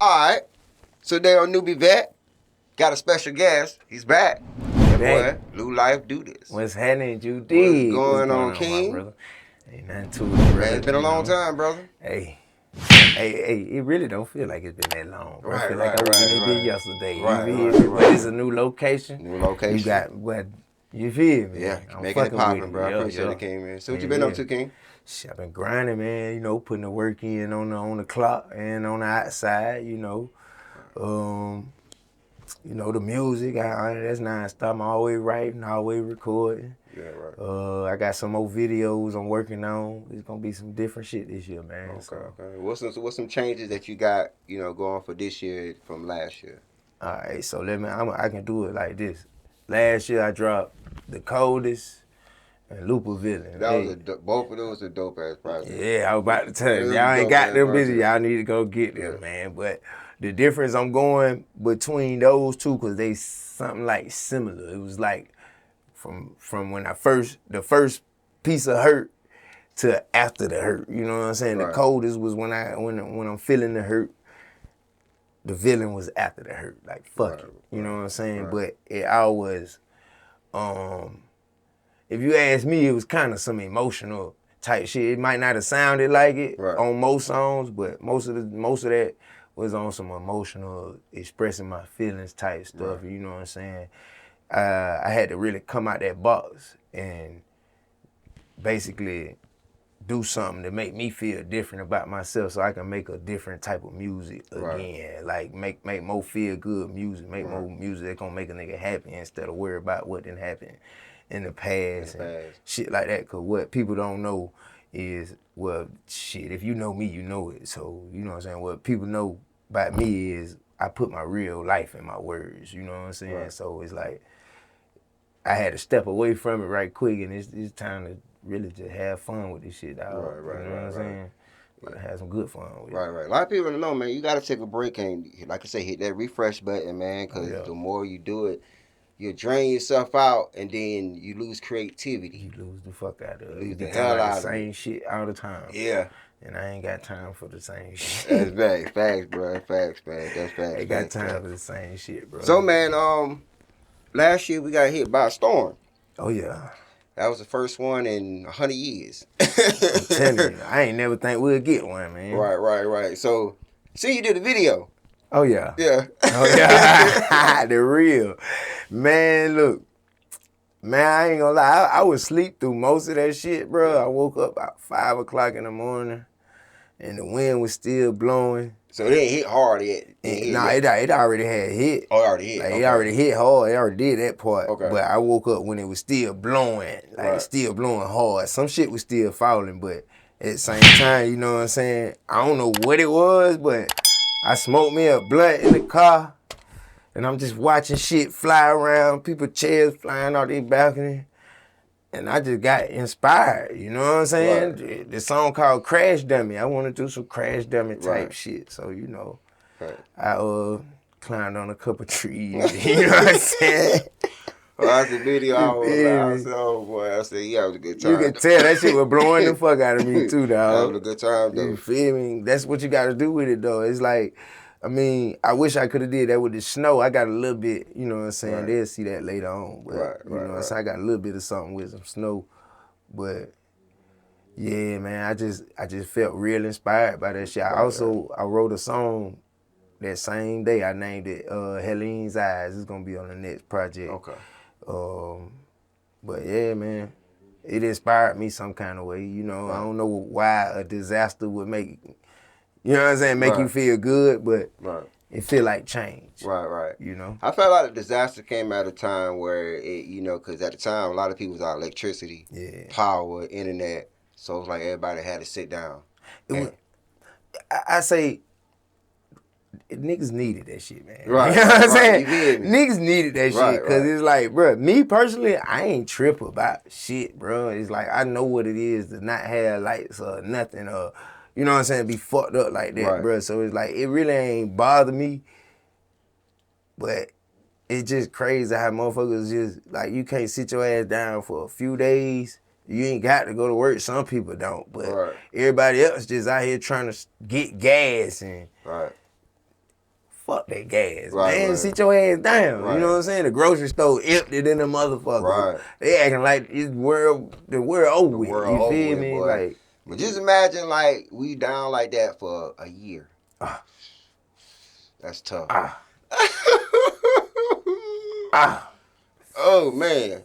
Alright. So today on NewbieVeT, got a special guest. He's back. That boy, Loulife, Dodis. What's happening, Judy? What's going on, King? Brother? Ain't nothing to it, brother. Man, it's been a long time, brother. Hey, it really don't feel like it's been that long, bro. Right, I feel like I was in there yesterday. Right. But it's a new location. New location. You got what? You feel me? Yeah, I'm making it poppin', bro. I Yeah, appreciate it, King, man. So what you been up to, King? Shit, I've been grinding, man. You know, putting the work in on the clock and on the outside. You know, the music. That's nonstop. I'm always writing, always recording. Yeah, right. I got some more videos I'm working on. It's gonna be some different shit this year, man. Okay. What's some changes that you got, going for this year from last year? All right, so I can do it like this. Last year I dropped The Coldest and NewbieVeT. Both of those are dope ass projects. Yeah, I was about to tell you. Y'all ain't got them busy. Y'all need to go get them, man. But the difference I'm going between those two, because they something like similar. It was like from when the first piece of hurt to after the hurt. You know what I'm saying? Right. The coldest was when I'm feeling the hurt. The villain was after the hurt. Like fuck it. You know what I'm saying? Right. But it always, if you ask me, it was kind of some emotional type shit. It might not have sounded like it on most songs, but most of that was on some emotional, expressing my feelings type stuff. Right. You know what I'm saying? I had to really come out that box and basically do something to make me feel different about myself, so I can make a different type of music again. Like make more feel good music, make more music that's gonna make a nigga happy instead of worry about what didn't happen in the past and shit like that. Cause what people don't know is, well, shit, if you know me, you know it. So, you know what I'm saying? What people know about me is I put my real life in my words, you know what I'm saying? Right. So it's like, I had to step away from it right quick, and it's time to really just have fun with this shit, dog. Right, you know what I'm saying? But have some good fun with it. Right. A lot of people don't know, man, you gotta take a break and, like I say, hit that refresh button, man, because the more you do it, you drain yourself out, and then you lose creativity. You lose the fuck out of it. You lose the hell out of it. Same shit all the time. Yeah. And I ain't got time for the same shit. That's facts, bro. Facts. That's facts. I ain't got time for the same shit, bro. So, man, last year we got hit by a storm. Oh, yeah. That was the first one in 100 years. I'm telling you, I ain't never think we'd get one, man. Right. So, see, you did a video. Oh, yeah. Yeah. Oh, yeah. The real. Man, look. Man, I ain't gonna lie. I was asleep through most of that shit, bro. I woke up about 5 o'clock in the morning, and the wind was still blowing. So it ain't hit hard yet? It already had hit. Oh, it already hit? Like, it already hit hard. It already did that part. Okay. But I woke up when it was still blowing. Like, still blowing hard. Some shit was still falling, but at the same time, you know what I'm saying? I don't know what it was, but I smoked me a blunt in the car, and I'm just watching shit fly around, people chairs flying out their balcony. And I just got inspired, you know what I'm saying? Right. The song called Crash Dummy. I want to do some Crash Dummy type shit. So, you know, I climbed on a couple trees, you know what I'm saying? Well, I watched the video. I said, oh boy, I said, yeah, it was a good time. You can tell that shit was blowing the fuck out of me too, dog. That was a good time, though. You feel me? That's what you got to do with it, though. It's like, I mean, I wish I could have did that with the snow. I got a little bit, you know what I'm saying? They'll see that later on. But, you know what I'm saying? I got a little bit of something with some snow. But, yeah, man, I just felt real inspired by that shit. I wrote a song that same day. I named it Helene's Eyes. It's going to be on the next project. Okay. But, yeah, man, it inspired me some kind of way. You know, I don't know why a disaster would make... You know what I'm saying? Make you feel good, but it feel like change. Right. You know? I felt like the disaster came at a time where, because at the time, a lot of people was out of electricity, power, internet. So it's like everybody had to sit down. I say, niggas needed that shit, man. Right. You know what I'm saying? You niggas needed that shit, because it's like, bro, me personally, I ain't trip about shit, bro. It's like, I know what it is to not have lights or nothing, or... You know what I'm saying? Be fucked up like that, bro. So it's like, it really ain't bother me. But it's just crazy how motherfuckers just, like, you can't sit your ass down for a few days. You ain't got to go to work. Some people don't. But everybody else just out here trying to get gas. And fuck that gas, man. Sit your ass down. You know what I'm saying? The grocery store empty than the motherfucker. Right. They acting like the world over with. You feel me? Boy. Like, but just imagine like we down like that for a year. That's tough. Oh man.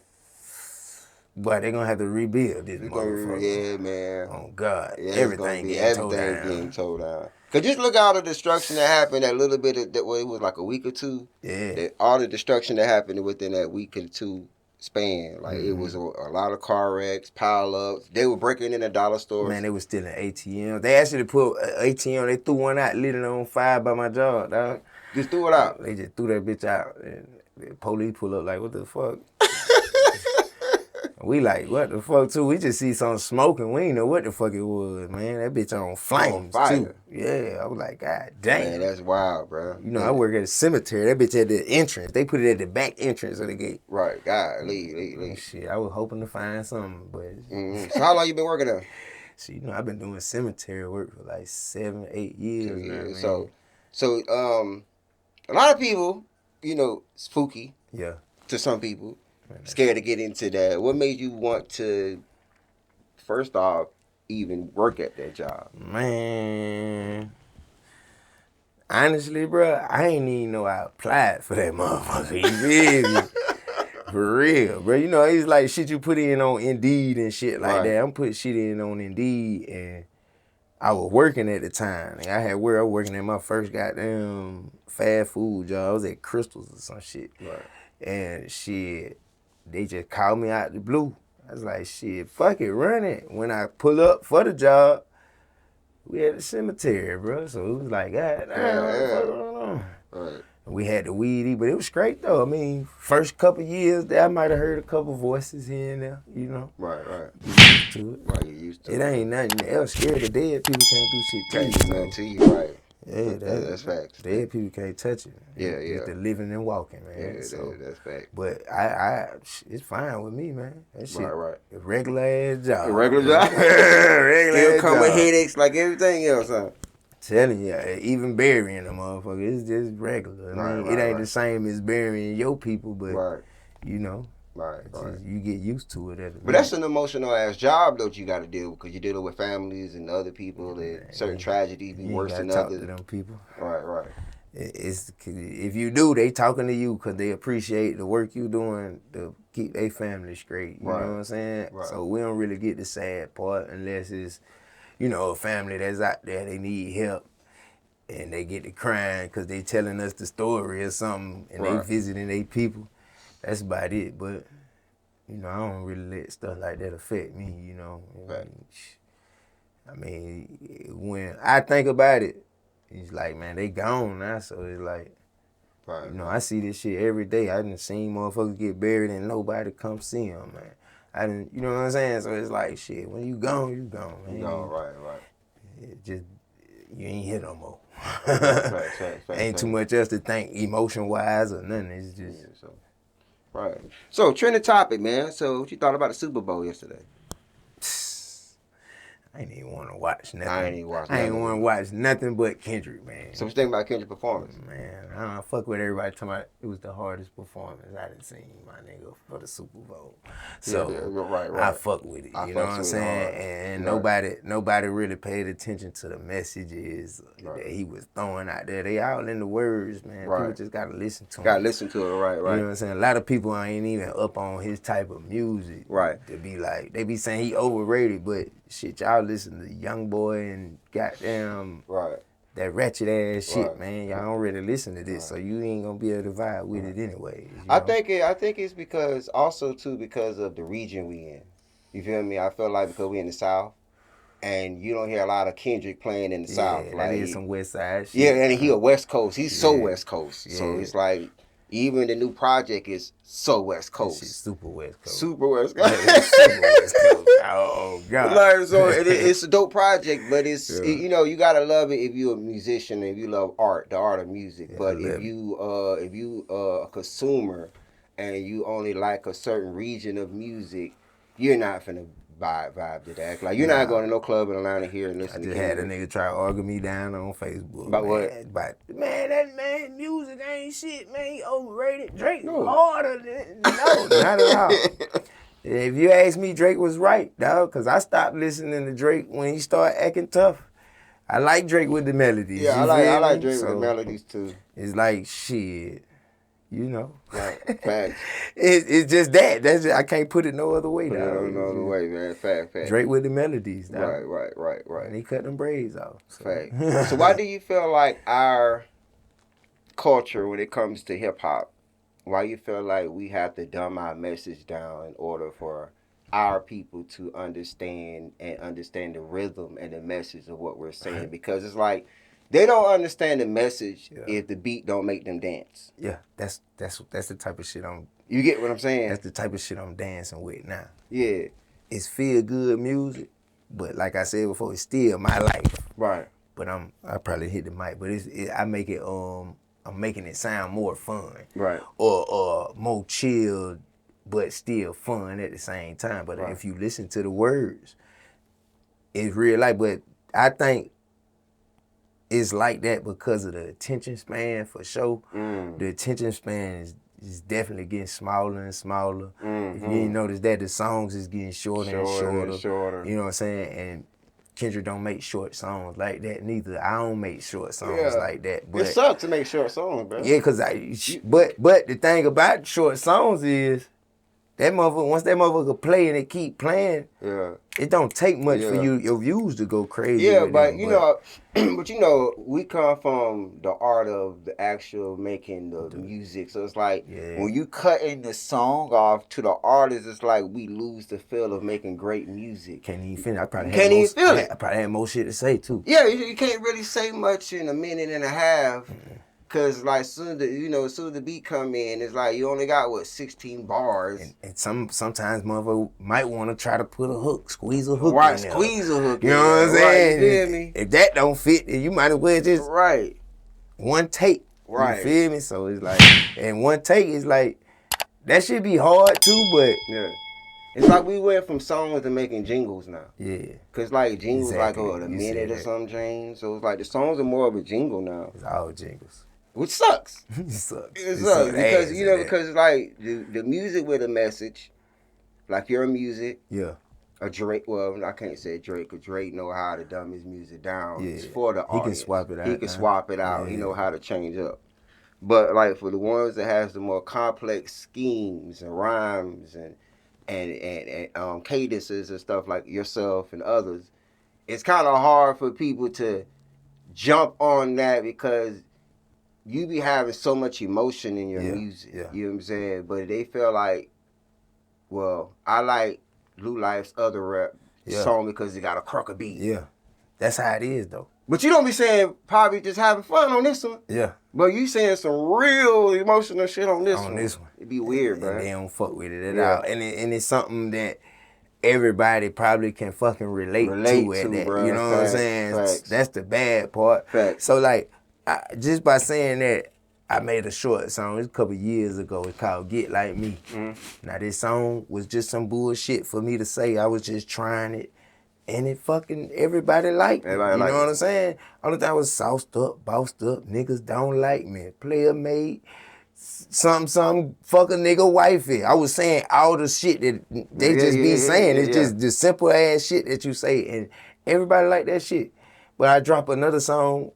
But they're gonna have to rebuild this motherfucker. Yeah, man. Oh God. Yeah, everything getting towed down. Cause just look at all the destruction that happened. That little bit of that. Well, it was like a week or two. Yeah. All the destruction that happened within that week or two span. Like it was a lot of car wrecks, pile ups. They were breaking in the dollar stores. Man, they was stealing ATM. They actually put ATM. They threw one out, lit it on fire by my job, dog. Just threw it out. They just threw that bitch out. And the police pull up like, what the fuck? We like, what the fuck, too? We just see something smoking. We ain't know what the fuck it was, man. That bitch on flames, too. Yeah, I was like, God damn. Man, that's wild, bro. You know, I work at a cemetery. That bitch at the entrance. They put it at the back entrance of the gate. Right, God, leave. Shit, I was hoping to find something, but... So how long you been working there? So, you know, I've been doing cemetery work for like 7, 8 years now, man. So, a lot of people, you know, spooky. Yeah. To some people. Scared to get into that. What made you want to, first off, even work at that job? Man, honestly, bro, I ain't even know I applied for that motherfucker. You feel me? For real, bro. You know, it's like shit you put in on Indeed and shit like that. I'm putting shit in on Indeed, and I was working at the time. Like, I was working at my first goddamn fast food job. I was at Crystals or some shit. Right. And shit, they just called me out the blue. I was like, shit, fuck it, run it. When I pull up for the job, we had the cemetery, bro. So it was like, God damn, Right. We had the weedy, but it was straight though. I mean, first couple years, I might have heard a couple voices here and there, you know. Right. You used to it. Right, you used to it. It ain't nothing else. Scared of dead people can't do shit to you. Can't do nothing to you, right. Yeah, that's facts. Dead people can't touch it. Yeah. It's the living and walking, man. Yeah, so, that's fact. But it's fine with me, man. That shit, right. A regular ass job. A regular job? Still come with headaches like everything else, huh? Telling you, even burying a motherfucker, it's just regular. I mean, it ain't the same as burying your people, but you know. Right. You get used to it. But that's an emotional ass job though you got to deal with because you're dealing with families and other people that certain tragedies be worse than others. To them people. Right. It's if you do, they talking to you because they appreciate the work you doing to keep their family straight. You know what I'm saying? Right. So we don't really get the sad part unless it's, you know, a family that's out there, they need help. And they get to crying because they telling us the story or something and they visiting their people. That's about it, but, you know, I don't really let stuff like that affect me, you know. Right. I mean, when I think about it, it's like, man, they gone now, so it's like, you know, I see this shit every day. I done seen motherfuckers get buried and nobody come see them, man. You know what I'm saying? So it's like, shit, when you gone, man. You gone, right. It just, you ain't here no more. Fact. Ain't too much else to think emotion-wise or nothing. It's just... Yeah, right. So, trending topic, man. So, what you thought about the Super Bowl yesterday? I ain't even want to watch nothing. I ain't want to watch nothing but Kendrick, man. So, what you think about Kendrick's performance? Man, I don't fuck with everybody talking about it was the hardest performance I done seen, my nigga, for the Super Bowl. So, right. I fuck with it. You know what I'm saying? And nobody really paid attention to the messages that he was throwing out there. They all in the words, man. People just got to listen to him. Got to listen to it, right. You know what I'm saying? A lot of people ain't even up on his type of music. Right. To be like, they be saying he overrated, but shit, y'all listen to Young Boy and goddamn that ratchet ass shit, man. Y'all don't really listen to this, so you ain't gonna be able to vibe with it anyway. I think it's because of the region we in. You feel me? I feel like because we in the South, and you don't hear a lot of Kendrick playing in the South. Like, that is some West Side shit. Yeah, and he a West Coast. He's so West Coast. Yeah. So it's like, even the new project is so West Coast. That shit super West Coast. Super West Coast. Super West Coast. Oh, God. Like, so it's a dope project, but it's, you know, you got to love it if you're a musician, if you love art, the art of music. Yeah, but if you a consumer and you only like a certain region of music, you're not finna vibe to that. Like, you're not going to no club in Atlanta here and listen to Kendrick. I just had a nigga try to argue me down on Facebook. About what? About, man, that man music ain't shit, man. He overrated. Drake harder than... No, not at all. If you ask me, Drake was right, dog, because I stopped listening to Drake when he started acting tough. I like Drake with the melodies. Yeah, I like Drake with the melodies, too. It's like, shit, you know. Right, facts. It's just that. That's just, I can't put it no other way, dog. No other way, man. Fact. Drake with the melodies, dog. Right. And he cut them braids off. So. Fact. So why do you feel like our culture, when it comes to hip-hop, why you feel like we have to dumb our message down in order for our people to understand the rhythm and the message of what we're saying? Because it's like they don't understand the message if the beat don't make them dance. Yeah, that's the type of shit I'm... You get what I'm saying? That's the type of shit I'm dancing with now. Yeah. It's feel-good music, but like I said before, it's still my life. Right. But I probably hit the mic, but I make it... I'm making it sound more fun. Right. Or more chilled, but still fun at the same time. But if you listen to the words, it's real life. But I think it's like that because of the attention span, for sure. The attention span is definitely getting smaller and smaller. If you ain't noticed that, the songs is getting shorter and shorter. You know what I'm saying? And Kendrick don't make short songs like that neither. I don't make short songs like that. But it sucks to make short songs, bro. Yeah, cause but the thing about short songs is that motherfucker, once that motherfucker play and it keep playing, it don't take much for your views to go crazy. Yeah, but you know, we come from the art of the actual making the music. So it's like when you cutting the song off to the artist, it's like we lose the feel of making great music. Can't even finish. I probably had more shit to say too. Yeah, you can't really say much in a minute and a half. Cause like soon as the beat come in, it's like you only got 16 bars. And sometimes motherfucker might want to try to put a hook, squeeze a hook in there. Squeeze a hook. You know what I'm saying? You feel me? If that don't fit, then you might as well just one take. Right. You feel me? So it's like, and one take is like, that should be hard too, but it's like we went from songs to making jingles now. Yeah. Cause like jingles like a minute or some change. So it's like the songs are more of a jingle now. It's all jingles. Which sucks. It sucks. It sucks because because like the music with a message, like your music. Yeah. A Drake, well, I can't say Drake, because Drake know how to dumb his music down. It's for the audience. He can swap it out. He can swap it out. He know how to change up. But like for the ones that has the more complex schemes and rhymes and cadences and stuff like yourself and others, it's kind of hard for people to jump on that because you be having so much emotion in your music. Yeah. You know what I'm saying? But they feel like, well, I like Loulife's other rap song because it got a crooked beat. Yeah. That's how it is, though. But you don't be saying probably just having fun on this one. Yeah. But you saying some real emotional shit on this one. On this one. It'd be weird, bro. And they don't fuck with it at all. And it's something that everybody probably can fucking relate to, bro. You know what I'm saying? Facts. That's the bad part. Facts. So, like, just by saying that, I made a short song. It's a couple years ago. It's called Get Like Me. Now, this song was just some bullshit for me to say. I was just trying it. And it fucking, everybody liked it. You know what I'm saying? Only thing I was sauced up, bossed up. Niggas don't like me. Player made, some fuck a nigga wifey. I was saying all the shit that they just be saying. It's just the simple ass shit that you say. And everybody like that shit. But I drop another song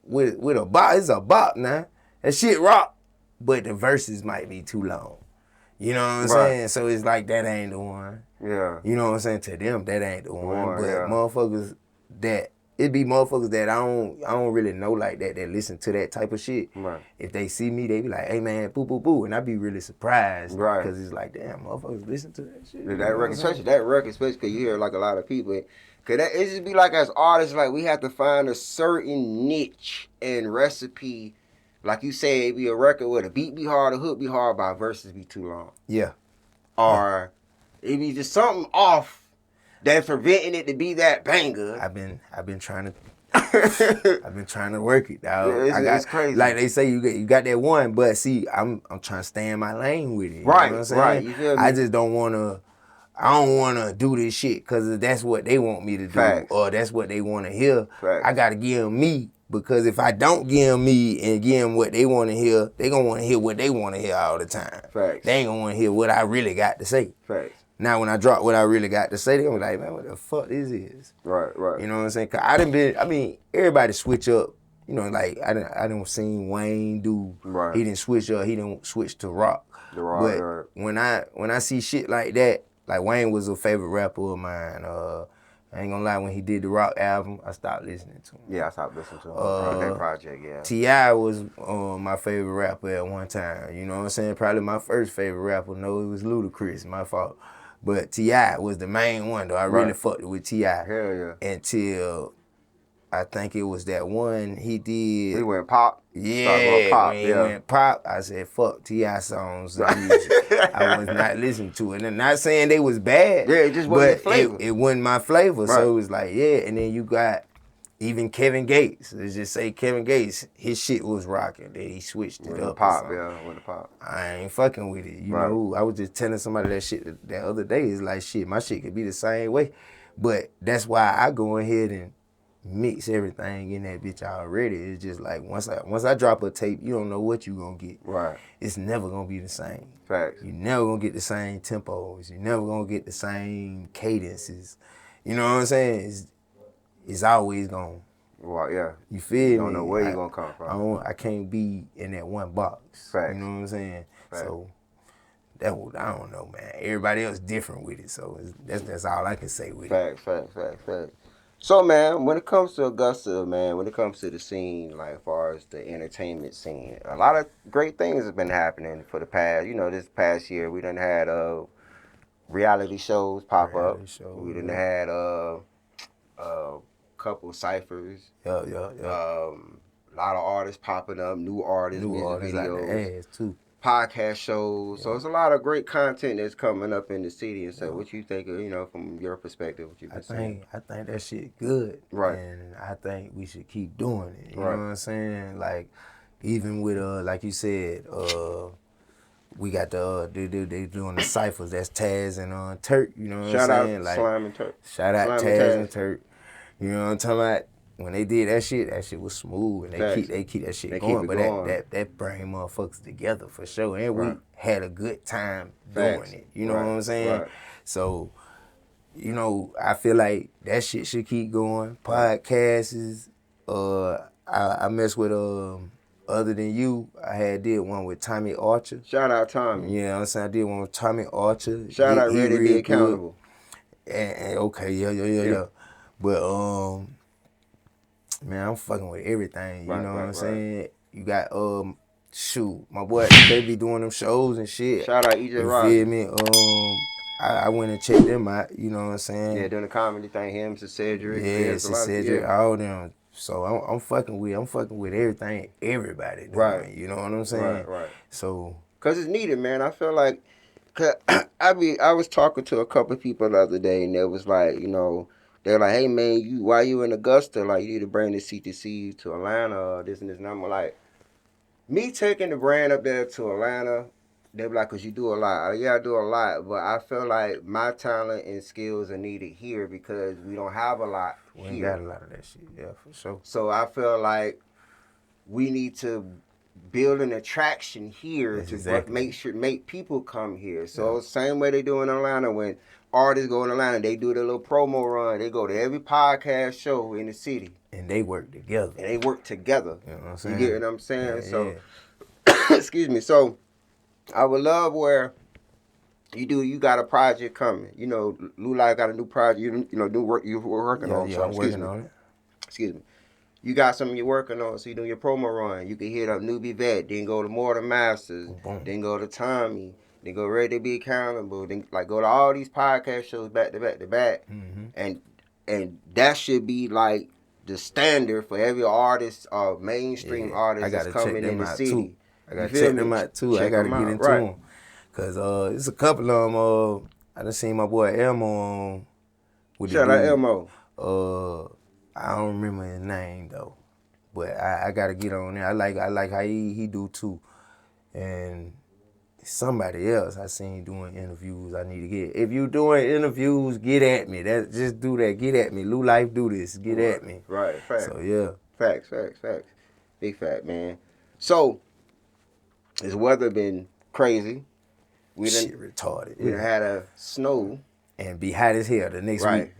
with a bop. It's a bop now. That shit rock. But the verses might be too long. You know what I'm saying? So it's like, that ain't the one. Yeah. You know what I'm saying? To them, that ain't the one. But motherfuckers it be motherfuckers that I don't really know like that listen to that type of shit. Right. If they see me, they be like, hey man, boo, boo, boo. And I be really surprised. Right. Because it's like, damn, motherfuckers listen to that shit. That record, especially because you hear like a lot of people. Cause it just be like as artists, like we have to find a certain niche and recipe. Like you say, it be a record where the beat be hard, the hook be hard, but verses be too long. Yeah. Or it be just something off that's preventing it to be that banger. I've been trying to work it, dog. Yeah, it's crazy. Like they say, you got that one, but see, I'm trying to stay in my lane with it. Right, you know what I'm saying? Right. You feel me? I just don't want to I don't want to do this shit because that's what they want me to do or that's what they want to hear. I got to give them me because if I don't give them me and give them what they want to hear, they going to want to hear what they want to hear all the time. They ain't going to want to hear what I really got to say. Now, when I drop what I really got to say, they gonna be like, man, what the fuck this is? Right. You know what I'm saying? Cause everybody switch up. You know, like I done seen Wayne do. Right. He didn't switch up. He didn't switch to rock. But when I see shit like that, like Wayne was a favorite rapper of mine. I ain't gonna lie, when he did the rock album, I stopped listening to him. Yeah, I stopped listening to him. That project, yeah. T.I. was my favorite rapper at one time. You know what I'm saying? Probably my first favorite rapper. No, it was Ludacris. My fault. But T.I. was the main one, though. I really fucked with T.I. Hell yeah. Until I think it was that one he did. He went pop. Yeah, when he went pop, I said, fuck T.I. songs. I was not listening to it. And not saying they was bad. Yeah, it just wasn't flavor. It wasn't my flavor. So it was like, yeah. And then you got even Kevin Gates. Let's just say Kevin Gates, his shit was rocking. Then he switched it up. With the pop. I ain't fucking with it. You know, I was just telling somebody that shit that other day. It's like, shit, my shit could be the same way. But that's why I go ahead and mix everything in that bitch already. It's just like once I drop a tape, you don't know what you gonna get. Right. It's never gonna be the same. Facts. You never gonna get the same tempos. You never gonna get the same cadences. You know what I'm saying? It's always gonna. Well, yeah. You feel me? You don't know where you gonna come from. I can't be in that one box. Facts. You know what I'm saying? Facts. So I don't know, man. Everybody else different with it, so that's all I can say with it. Facts. So, man, when it comes to Augusta, man, when it comes to the scene, like as far as the entertainment scene, a lot of great things have been happening for the past, this past year. We done had reality shows pop up. We done had a couple ciphers. Yeah. A lot of artists popping up, new artists, music videos. Ass too. Podcast shows. Yeah. So it's a lot of great content that's coming up in the city. And so what you think of, from your perspective, what you've been saying? I think that shit good. Right. And I think we should keep doing it. You know what I'm saying? Like, even with, like you said, we got they doing the ciphers. That's Taz and Turk. You know what I'm saying? Shout out Slime and Turk. Shout out Taz and Turk. You know what I'm talking about? When they did that shit was smooth, and they keep that shit going. But that bring motherfuckers together for sure, and we had a good time doing it. You know what I'm saying? Right. So, I feel like that shit should keep going. Podcasts, I mess with Other Than You. I did one with Tommy Archer. Shout out Tommy. Yeah, I'm saying I did one with Tommy Archer. Shout out Ready to Be Accountable. And okay, yeah. But man, I'm fucking with everything. You know what I'm saying? You got my boy, they be doing them shows and shit. Shout out EJ Rock. You feel me? I went and checked them out. You know what I'm saying? Yeah, doing the comedy thing. Him, Cedric. Yeah, Cedric, all them. So I'm fucking with everything. Everybody doing. Right. You know what I'm saying? Right. So. Cause it's needed, man. I feel like, I was talking to a couple of people the other day, and it was like, they're like, hey, man, why you in Augusta? Like, you need to bring the CTC to Atlanta or this and this. And I'm like, me taking the brand up there to Atlanta, they be like, because you do a lot. Yeah, I do a lot. But I feel like my talent and skills are needed here because we don't have a lot here. We got a lot of that shit, yeah, for sure. So I feel like we need to build an attraction here make people come here. So same way they do in Atlanta when artists go in Atlanta, they do their little promo run. They go to every podcast show in the city. And they work together. You know what I'm saying? You get what I'm saying? Yeah. Excuse me. So I would love where you got a project coming. Loulife got a new project, new work you're working on. Yeah, I'm working on it. Excuse me. You got something you're working on, so you do your promo run. You can hit up NewbieVeT, then go to More Than Masters, then go to Tommy, then go Ready to Be Accountable, then go to all these podcast shows back to back to back. Mm-hmm. And that should be like the standard for every artist or mainstream artist that's coming in the city. I gotta check them out too. I gotta get into them. Cause it's a couple of them. I done seen my boy Elmo on. Shout out Elmo. I don't remember his name though, but I gotta get on there. I like how he do too, and somebody else I seen doing interviews I need to get. If you doing interviews, get at me. Just do that. Get at me. Loulife do this. Get at me. Right. Facts. So yeah. Facts. Big fact, man. So, this weather been crazy. Shit retarded. We done had a snow. And be hot as hell the next week.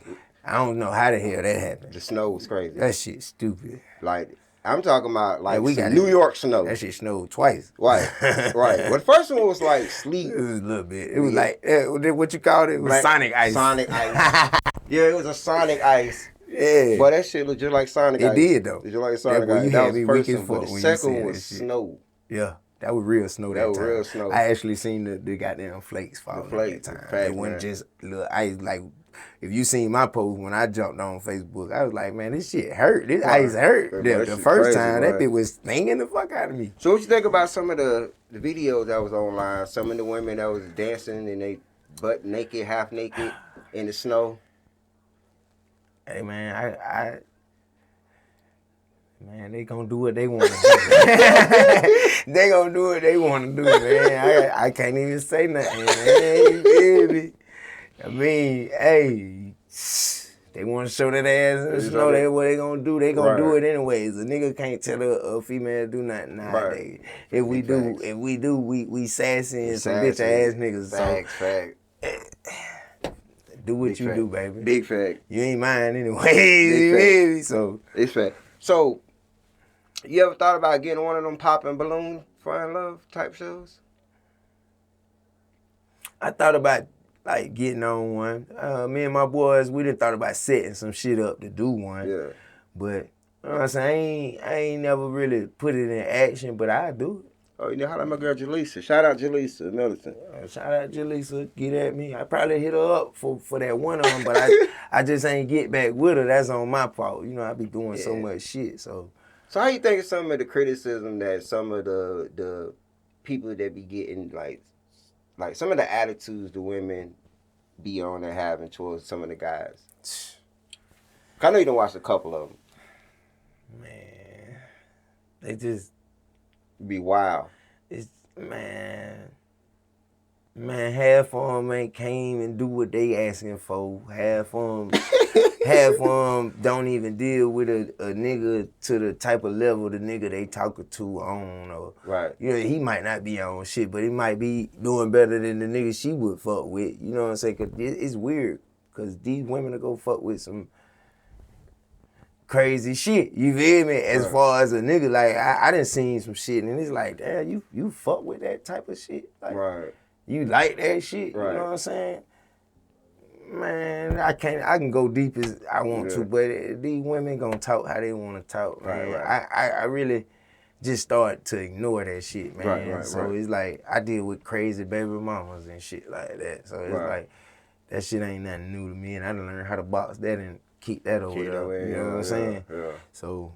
I don't know how the hell that happened. The snow was crazy. That shit stupid. Like, I'm talking about like we got New York snow. That shit snowed twice. Right. Well, the first one was like sleet. It was a little bit. It was like, what you called it? It was sonic ice. Sonic ice. Yeah, it was a sonic ice. Yeah. But that shit looked just like sonic ice. It did, though. It just like sonic ice. That was the first one, but the second one was snow. Yeah. That was real snow that was time. Real snow. I actually seen the goddamn flakes falling that time. It wasn't just little ice. Like, if you seen my post when I jumped on Facebook, I was like, man, this shit hurt. This ice hurt. The first time, that bitch was stinging the fuck out of me. So what you think about some of the videos that was online? Some of the women that was dancing and they butt naked, half naked in the snow? Hey, man, man, they gonna do what they want to do. They gonna do what they want to do, man. I can't even say nothing, man. You feel me? I mean, hey, they want to show that ass in the snow. That's what they gonna do. They gonna do it anyways. A nigga can't tell a female to do nothing nowadays. If we do, we sassy and some bitch ass niggas. Facts. Do what you do, baby. Big fact. You ain't mine anyway. So it's fact. So, you ever thought about getting one of them popping balloon Find Love type shows? I thought about like getting on one. Me and my boys, we done thought about setting some shit up to do one. Yeah. But you know what I'm saying? I ain't never really put it in action, but I do it. Oh, you know how my girl Jaleesa. Shout out Jaleesa Middleton. Shout out Jaleesa. Get at me. I probably hit her up for that one of them, but I just ain't get back with her. That's on my fault. You know, I be doing so much shit. So how you think of some of the criticism that some of the people that be getting like some of the attitudes the women be on and having towards some of the guys? I know you done watched a couple of them. Man, they just be wild. It's man, half of them ain't came and do what they asking for. Half of them don't even deal with a nigga to the type of level the nigga they talking to on. Or, you know, he might not be on shit, but he might be doing better than the nigga she would fuck with. You know what I'm saying? Cause it's weird. Cause these women will go fuck with some crazy shit, you feel me? As far as a nigga, like I done seen some shit, and it's like, damn, you fuck with that type of shit, like, you like that shit, you know what I'm saying? Man, I can go deep as I want to, but these women gonna talk how they want to talk, man. I really just start to ignore that shit, man. So it's like I deal with crazy baby mamas and shit like that. So it's like that shit ain't nothing new to me, and I done learned how to box that and keep that over there. You know what I'm saying? So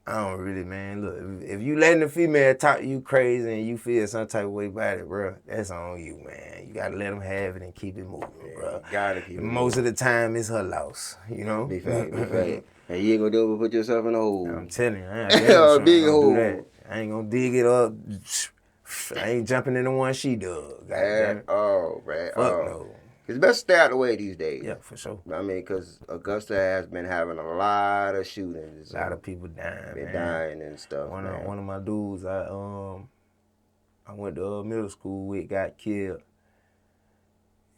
I don't really, man. Look, if you letting a female talk to you crazy and you feel some type of way about it, bro, that's on you, man. You gotta let them have it and keep it moving, bro. Gotta keep it moving. Most of the time, it's her loss, you know? Big fact. And you ain't gonna do it, put yourself in a hole. I'm telling you, I ain't big hole. I ain't gonna dig it up. I ain't jumping in the one she dug. Man. Fuck no. It's best to stay out the way these days. Yeah, for sure. I mean, because Augusta has been having a lot of shootings. A lot of people dying, been dying and stuff. One of my dudes I went to middle school with got killed.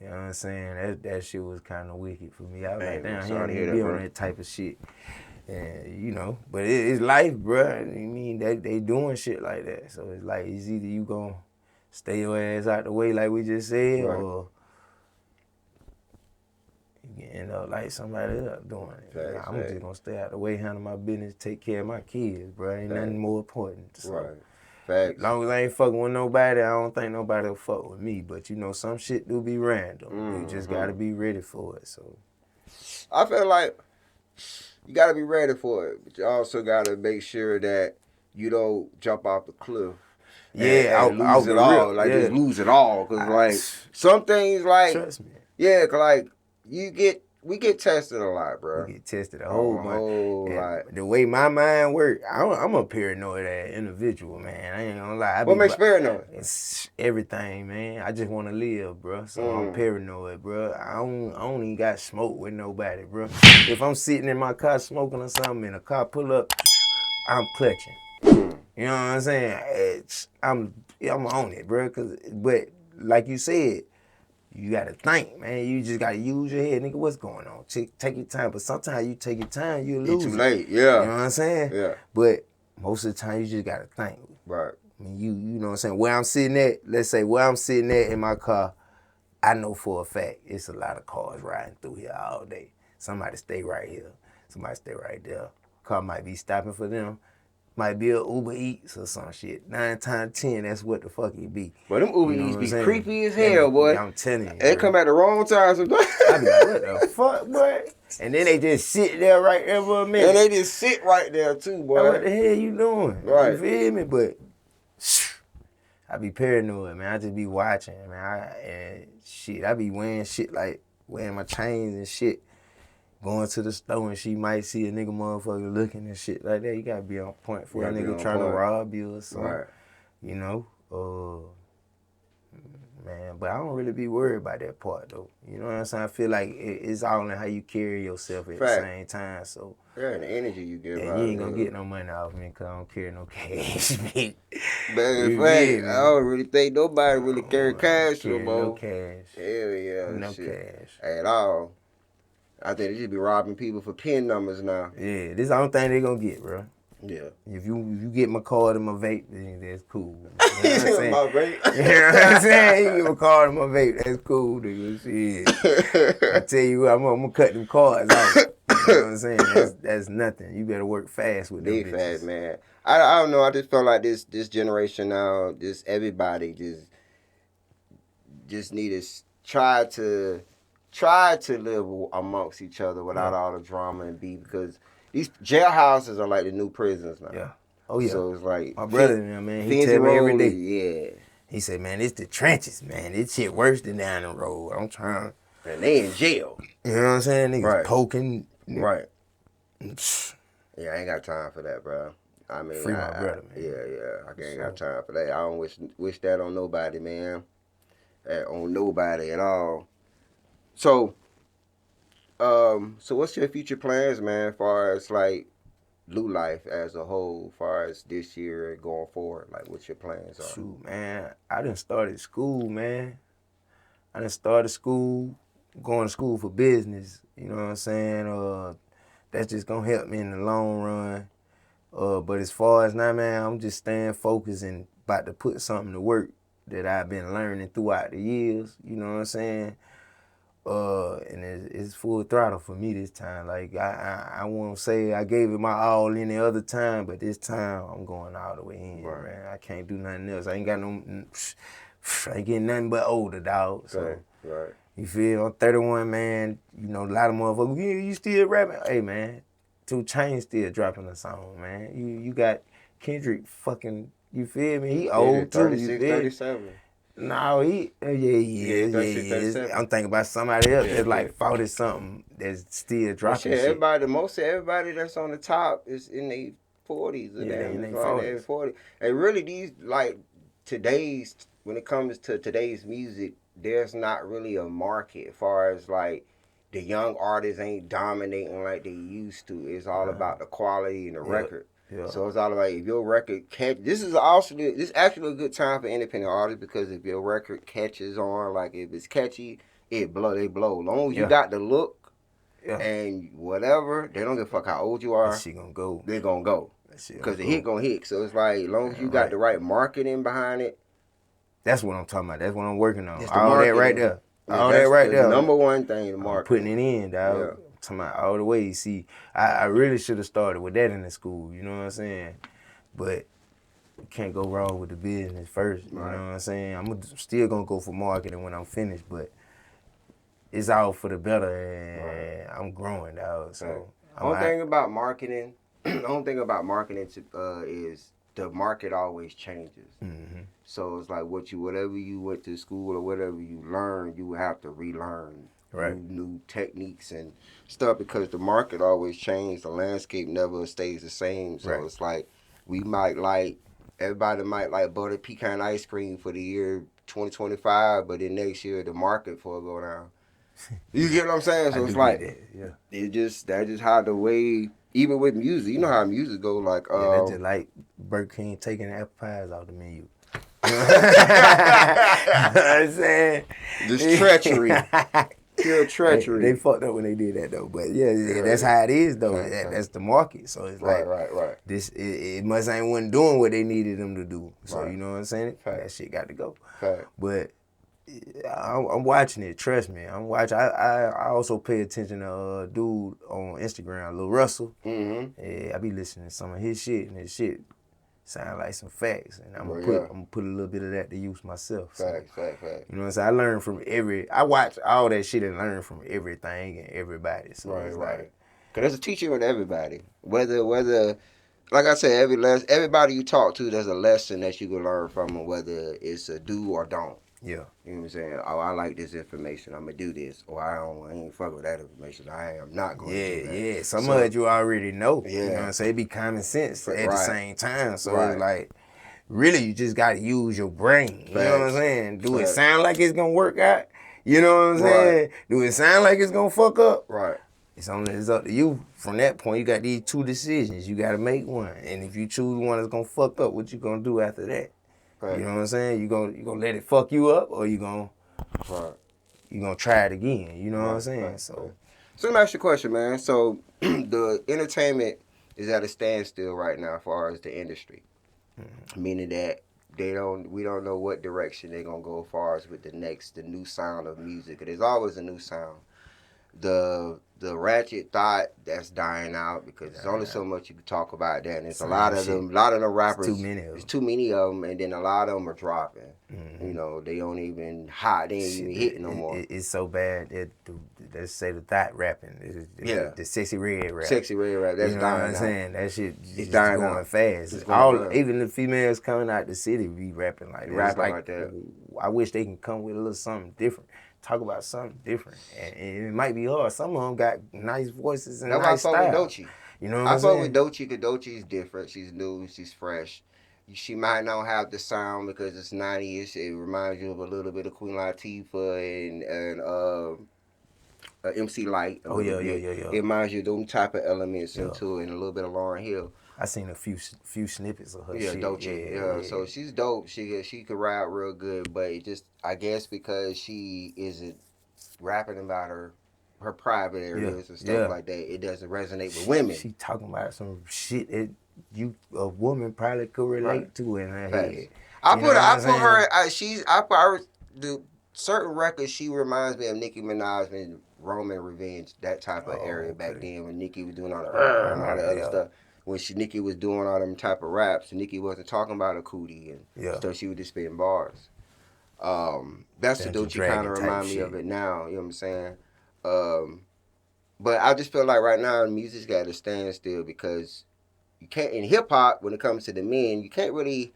You know what I'm saying? That shit was kind of wicked for me. I was like, damn, he don't even be on that type of shit. And, you know, but it's life, bro. I mean, they doing shit like that. So it's like, it's either you gonna stay your ass out the way like we just said, or you end up like somebody else doing it. I'm just gonna stay out the way, handle my business, take care of my kids, bro. Ain't nothing more important. So. As long as I ain't fucking with nobody, I don't think nobody will fuck with me. But you know, some shit do be random. You just gotta be ready for it. So I feel like you gotta be ready for it, but you also gotta make sure that you don't jump off the cliff. And lose it all. Like just lose it all. Cause like some things like trust me. Yeah, cause like we get tested a lot, bro. We get tested a whole bunch. The way my mind works, I'm a paranoid individual, man. I ain't gonna lie. What makes paranoid? It's everything, man. I just want to live, bro. So I'm paranoid, bro. I don't even got smoke with nobody, bro. If I'm sitting in my car smoking or something and a car pull up, I'm clutching. You know what I'm saying? I'm on it, bro. But like you said, you gotta think, man. You just gotta use your head, nigga. What's going on? Take your time. But sometimes you take your time, you lose. It's too late, yeah. You know what I'm saying? Yeah. But most of the time, you just gotta think. Right. I mean, you know what I'm saying? Where I'm sitting at, let's say where I'm sitting at in my car, I know for a fact it's a lot of cars riding through here all day. Somebody stay right here. Somebody stay right there. Car might be stopping for them. Might be a Uber Eats or some shit. 9 times 10, that's what the fuck it be. But them Uber Eats be creepy as hell, boy. I'm telling you. They come at the wrong time sometimes. I be like, what the fuck, boy? And then they just sit there right there for a minute. And they just sit right there too, boy. Like, what the hell you doing? Right. You feel me? But I be paranoid, man. I just be watching, man. I be wearing shit like wearing my chains and shit. Going to the store and she might see a nigga motherfucker looking and shit like that. You gotta be on point for a nigga trying to rob you or something. Right. You know? Man, but I don't really be worried about that part though. You know what I'm saying? I feel like it's all in how you carry yourself at the same time. So yeah, the energy you give. Yeah, you ain't gonna get no money off me because I don't carry no cash. But in fact, I don't really think nobody really carry cash no more. No cash. Hell yeah. No cash. At all. I think they should be robbing people for PIN numbers now. Yeah, this is the only thing they gonna get, bro. Yeah. If you get my card and my vape, then that's cool. You know what I'm saying? My vape? You know what I'm saying? You get my card and my vape, that's cool, nigga. Shit. I tell you what, I'm gonna cut them cards out. You know what I'm saying? That's nothing. You better work fast with them bitches. Fast, man. I don't know. I just feel like this generation now, just everybody just need to try to live amongst each other without all the drama and beef, because these jailhouses are like the new prisons now. Yeah. Oh yeah. So it's like my brother, man, he tell me every day. Yeah. He said, man, it's the trenches, man. This shit worse than down the road. I'm trying. And they in jail. You know what I'm saying? Niggas poking. Right. Yeah, I ain't got time for that, bro. I mean, free my brother, man. Yeah. I ain't got time for that. I don't wish that on nobody, man. On nobody at all. So what's your future plans, man, as far as like Loulife as a whole, as far as this year and going forward? Like, what's your plans are? Shoot, man, I done started school, man. I done started school, going to school for business. You know what I'm saying? That's just gonna help me in the long run. But as far as now, man, I'm just staying focused and about to put something to work that I've been learning throughout the years. You know what I'm saying? And it's full throttle for me this time. Like, I won't say I gave it my all any other time, but this time I'm going all the way in, man. I can't do nothing else. I ain't got I ain't getting nothing but older, dog. So, right. You feel? I'm 31, man. You know, a lot of motherfuckers, you still rapping? Hey, man, 2 Chainz still dropping a song, man. You got Kendrick fucking, you feel me? He old too, 36, 37. No, he is. I'm thinking about somebody else that's like 40-something that's still dropping shit. Most of everybody that's on the top is in their 40s. In their 40s. And really, these, like, when it comes to today's music, there's not really a market as far as, like, the young artists ain't dominating like they used to. It's all about the quality and the record. Yeah. So it's all about, if your record this is actually a good time for independent artists, because if your record catches on, like if it's catchy, they blow. As long as you got the look and whatever, they don't give a fuck how old you are. That shit gonna go. They gonna go. Because the hit gonna hit. So it's like, as long as you got the right marketing behind it. That's what I'm talking about. That's what I'm working on. All that right there. All that right there. Number one thing, the marketing. Putting it in, dog. Yeah. Talking about all the way. See, I really should have started with that in the school, you know what I'm saying? But you can't go wrong with the business first, you know what I'm saying? I'm still going to go for marketing when I'm finished, but it's all for the better, and I'm growing, dog. So the only thing about marketing is the market always changes. Mm-hmm. So it's like whatever you went to school or whatever you learned, you have to relearn. right. new techniques and stuff, because the market always changes. The landscape never stays the same. So it's like everybody might like butter pecan ice cream for the year 2025, but then next year the market for it go down. You get what I'm saying? So it's like that's just how the way, even with music, you know how music go, like that's just like Burger King taking the apple pies off the menu. You know what I'm saying? Just treachery. Pure treachery. They fucked up when they did that though, but yeah, that's how it is though. That's the market. So it's like right. This it must ain't one doing what they needed them to do. So you know what I'm saying? That shit got to go. But I'm watching it. Trust me, I'm watching. I also pay attention to a dude on Instagram, Lil Russell. I be listening to some of his shit, and his shit sound like some facts, and I'm gonna put a little bit of that to use myself. Fact. You know what I'm saying? I learn from I watch all that shit and learn from everything and everybody. So right. Cause there's a teacher with everybody. Whether like I said, everybody you talk to, there's a lesson that you can learn from them, whether it's a do or don't. Yeah. You know what I'm saying? Oh, I like this information, I'm gonna do this. Or I ain't fuck with that information, I am not gonna do that. Yeah. Some of it you already know. You know what I'm saying? It be common sense at the same time. So it's like, really, you just gotta use your brain. You know what I'm saying? Do it sound like it's gonna work out? You know what I'm saying? Do it sound like it's gonna fuck up? Right. It's up to you. From that point, you got these two decisions. You gotta make one. And if you choose one that's gonna fuck up, what you gonna do after that? Right. You know what I'm saying? You gonna let it fuck you up, or you gonna try it again. You know what I'm saying? So let me ask you a question, man. So the entertainment is at a standstill right now as far as the industry. Meaning that we don't know what direction they're gonna go as far as with the new sound of music. There's always a new sound. The ratchet thought, that's dying out, because there's only so much you can talk about that, and it's a lot of them rappers. It's too many of them. There's too many of them, and then a lot of them are dropping. You know, they don't even they ain't even hitting no more. It's so bad that let's say the thought rapping, the sexy red rap. Sexy red rap, that's dying out. You know what I'm saying? That shit is dying going out. fast. Even the females coming out the city be rapping like that. Like that. I wish they can come with a little something different. Talk about something different, and it might be hard. Some of them got nice voices and nice style. I fuck with Doechii. You know what I'm saying? I fuck with Doechii because Doechii's different. She's new. She's fresh. She might not have the sound because it's 90s. It reminds you of a little bit of Queen Latifah and MC Lyte. Oh yeah. It reminds you of them type of elements into it, and a little bit of Lauryn Hill. I seen a few snippets of her shit. Doechii. Yeah, so she's dope. She could rap real good, but it just, I guess because she isn't rapping about her private areas and stuff like that, it doesn't resonate with women. She talking about some shit that a woman probably could relate to in her head. The certain records, she reminds me of Nicki Minaj and Roman Revenge, that type of area back then when Nicki was doing all the other stuff. When Nicki was doing all them type of raps, Nicki wasn't talking about a cootie and stuff. She was just spitting bars. That's what Doechii kind of remind me of it now. You know what I'm saying? But I just feel like right now music's got to stand still, because you can't, in hip hop, when it comes to the men, you can't really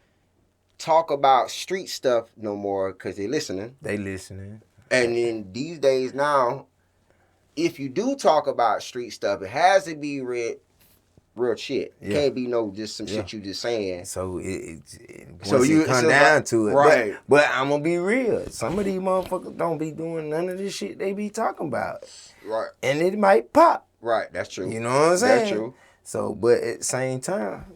talk about street stuff no more because they listening. And then these days now, if you do talk about street stuff, it has to be real shit. It can't be just some shit you just saying. So once it come down to it, right? But I'm gonna be real. Some of these motherfuckers don't be doing none of this shit they be talking about, right? And it might pop, right? That's true. You know what I'm saying? That's true. So, but at the same time,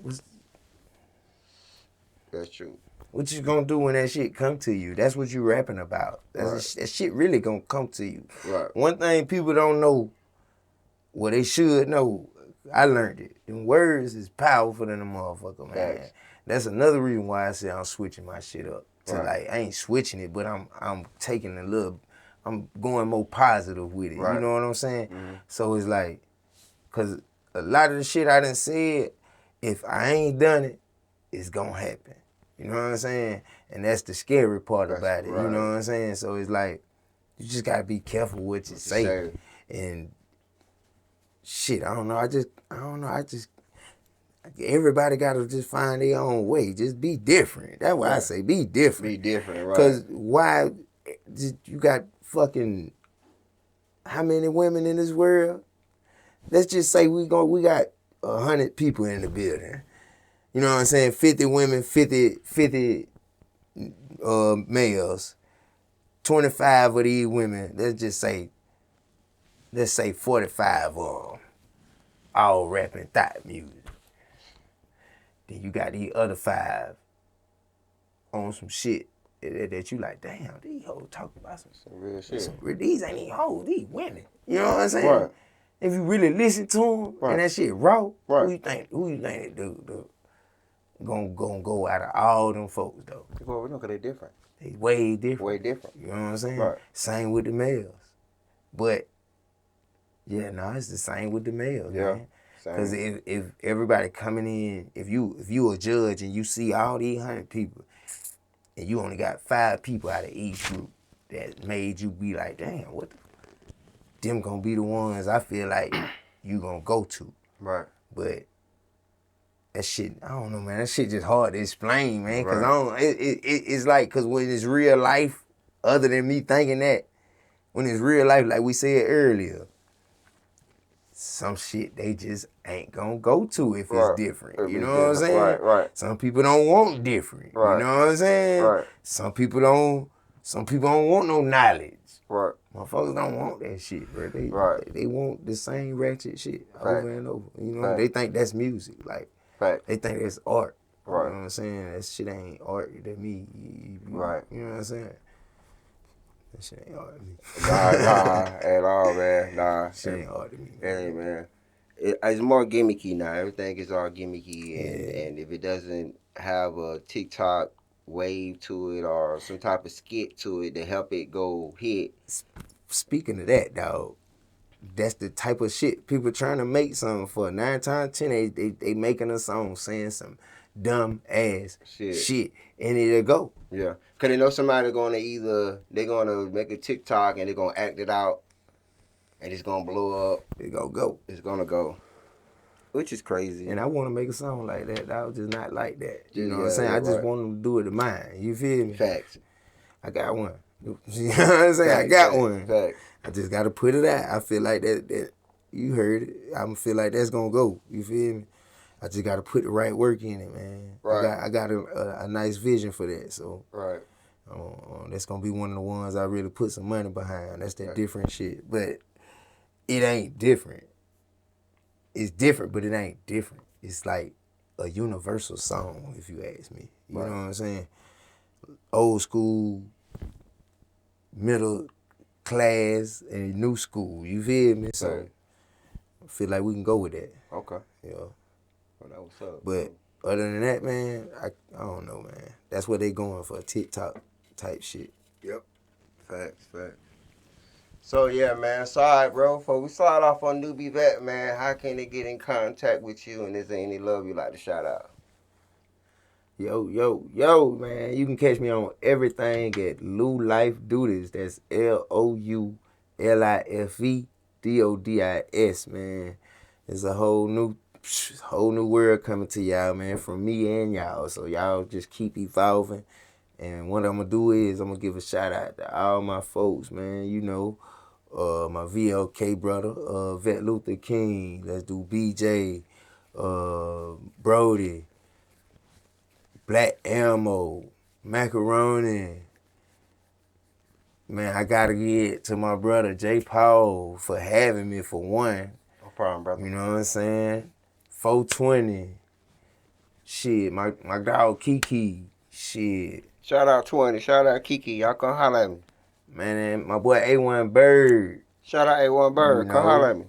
that's true. What you gonna do when that shit come to you? That's what you rapping about. That shit really gonna come to you. Right. One thing people don't know, well, they should know. I learned it. Them words is powerful than a motherfucker, man. Thanks. That's another reason why I say I'm switching my shit up. Like, I ain't switching it, but I'm taking I'm going more positive with it. Right. You know what I'm saying? Mm-hmm. So it's like, cause a lot of the shit I done said, if I ain't done it, it's gonna happen. You know what I'm saying? And that's the scary part about it. Right. You know what I'm saying? So it's like, you just gotta be careful what you say. And shit, I don't know. Everybody gotta just find their own way. Just be different. That's why I say be different. Be different, right? Because why, you got fucking how many women in this world? Let's just say we got 100 people in the building. You know what I'm saying? 50 women, 50 males. 25 of these women, let's say 45 of them, all rapping thought music. Then you got these other 5 on some shit that you like, damn, these hoes talking about some real shit. These ain't even hoes, these women. You know what I'm saying? Right. If you really listen to them and that shit raw, who you think that dude gonna go out of all them folks though? Well, we know 'cause they different. They way different. Way different. You know what I'm saying? Right. Same with the males. But yeah, no, it's the same with the males, man. Because if everybody coming in, if you a judge and you see all these 100 people, and you only got 5 people out of each group that made you be like, damn, them gonna be the ones I feel like you gonna go to. Right. But that shit, I don't know, man. That shit just hard to explain, man. Cause it's like, cause when it's real life, other than me thinking that, when it's real life, like we said earlier, some shit they just ain't gonna go to if it's different. You know what I'm saying? Right. Some people don't want different. Right. You know what I'm saying? Right. Some people don't want no knowledge. Right. Motherfuckers don't want that shit, bro. They want the same ratchet shit over and over. You know, they think that's music. Like, they think that's art. Right. You know what I'm saying? That shit ain't art to me. Right. You know what I'm saying? That shit ain't art to me. Nah, at all, man. Nah. Shit ain't art to me. Hey, man. It's more gimmicky now. Everything is all gimmicky, and if it doesn't have a TikTok wave to it or some type of skit to it to help it go hit. Speaking of that, dog, that's the type of shit people trying to make something for. 9 times 10, they making a song saying some dumb ass shit, and it'll go. Yeah, cause they know somebody they're gonna make a TikTok and they're gonna act it out, and it's gonna blow up. It's gonna go. It's gonna go. Which is crazy. And I want to make a song like that. I was just not like that. You know what I'm saying? I just want them to do it to mine. You feel me? Facts. I got one. You know what I'm saying? I got one. Facts. I just got to put it out. I feel like that you heard it. I feel like that's going to go. You feel me? I just got to put the right work in it, man. Right. I got a nice vision for that. So right. That's going to be one of the ones I really put some money behind. That's that different shit. But it ain't different. It's different, but it ain't different. It's like a universal song, if you ask me. You know what I'm saying? Old school, middle class, and new school. You feel me? So I feel like we can go with that. Okay. Yeah. Well, that was up. But other than that, man, I don't know, man. That's what they going for, TikTok type shit. Yep. Facts. So, yeah, man. So, all right, bro. Before we start off on NewbieVeT, man, how can they get in contact with you? And is there any love you like to shout out? Yo, man. You can catch me on everything at Loulife Dodis. That's LOULIFE DODIS, man. It's a whole new world coming to y'all, man, from me and y'all. So y'all just keep evolving. And what I'm going to do is I'm going to give a shout out to all my folks, man. You know, my VLK brother, Vet Luther King. Let's do BJ, Brody, Black Ammo, Macaroni. Man, I got to get to my brother J.Paul for having me for one. No problem, brother. You know what I'm saying? 420. Shit, my dog Kiki. Shit. Shout out 20. Shout out Kiki. Y'all come holler at me. Man, my boy A1 Bird. Shout out A1 Bird. Come holler at me.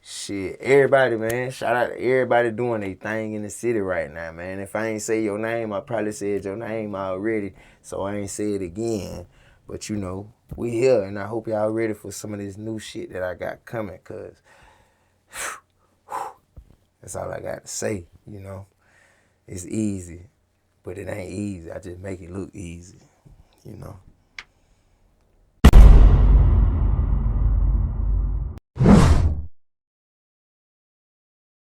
Shit, everybody, man. Shout out to everybody doing their thing in the city right now, man. If I ain't say your name, I probably said your name already, so I ain't say it again. But, you know, we here, and I hope y'all ready for some of this new shit that I got coming, because that's all I got to say, you know. It's easy, but it ain't easy. I just make it look easy, you know.